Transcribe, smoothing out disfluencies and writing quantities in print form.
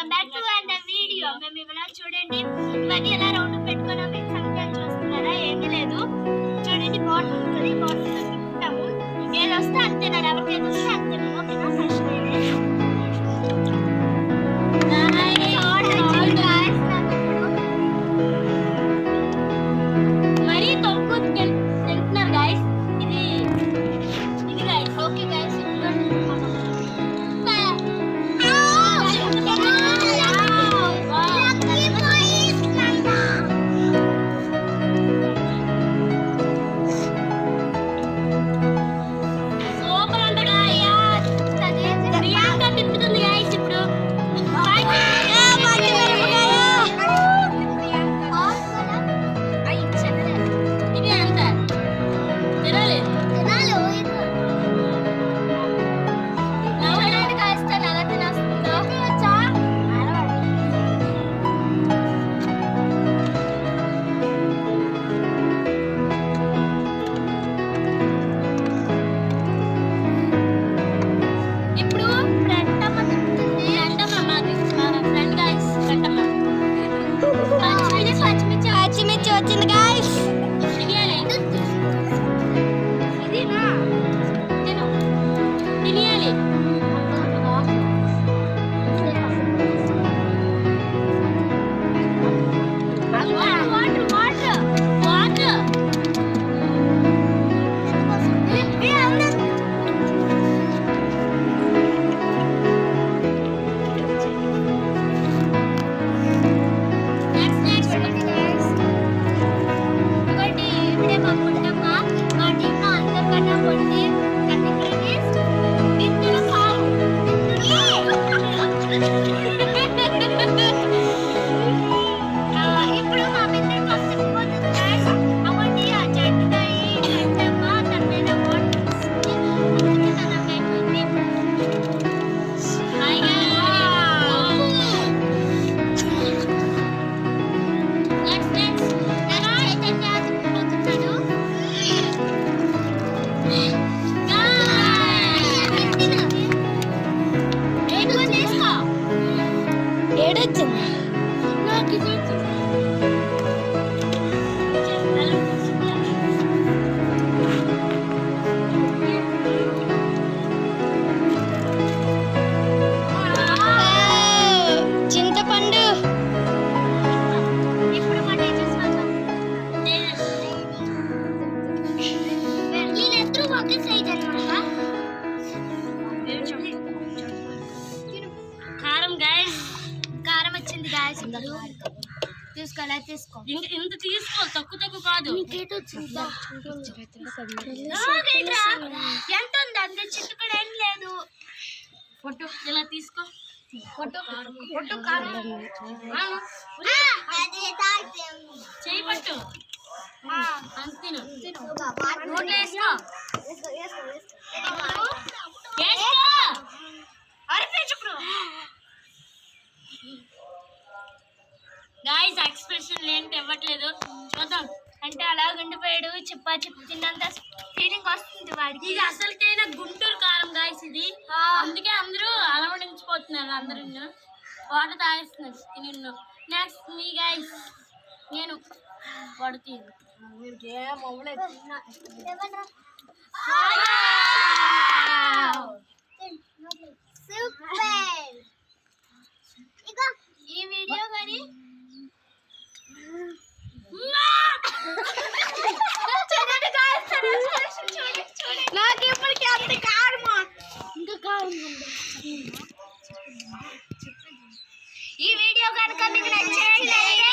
Welcome back to and video. మేము ఇలా చూడండి ఇవన్నీ ఎలా రౌండ్ పెట్టుకున్నాము. సంఖ్యలు చూస్తున్నారా? ఏమీ లేదు, చూడండి బాటిల్ ఉంటుంది, బాటిల్ తింటాము. ఏది వస్తే అంతేనా, ఎవరికి ఏది వస్తే అంతేనా. ఓకేనా? ఫస్ట్ మరీ తక్కువ తింటున్నారు గాయస్. ఇది గాయస్. ఓకే గాయస్, వచ్చింది గాయ్స్. చింతపండు. కారం గాయస్, కారం వచ్చింది గాయస్. తీసుకోలే, తీసుకో. ఇంత తీసుకో, తక్కువ కాదు. ఎంత ఉంది అంతే, చిట్టు కూడా ఏం లేదు. పొట్టు ఇలా తీసుకో. పొట్టు కారం చెయ్యి పట్టు, అంతేను. నోట్లో వేసుకో. గాయ్స్ ఎక్స్ప్రెషన్ ఏంటి ఇవ్వట్లేదు, చూద్దాం. అంటే అలా గుండిపోయాడు, చిప్పా చిప్పు తిన్నంత ఫీలింగ్ వస్తుంది వాడికి. ఇది అసలుకైనా గుంటూరు కారం గాయ్స్ ఇది, అందుకే అందరూ అలవడించిపోతున్నారు. అందరూ వాటర్ తాగేస్తున్నారు తిని. నెక్స్ట్ మీ గాయ్స్, నేను పడుతీ ఈ వీడియో కానీ నాకు ఇప్పటికీ అంత కారమా, ఇంకా కారం. ఈ వీడియో కనుక మీకు నచ్చినట్లయితే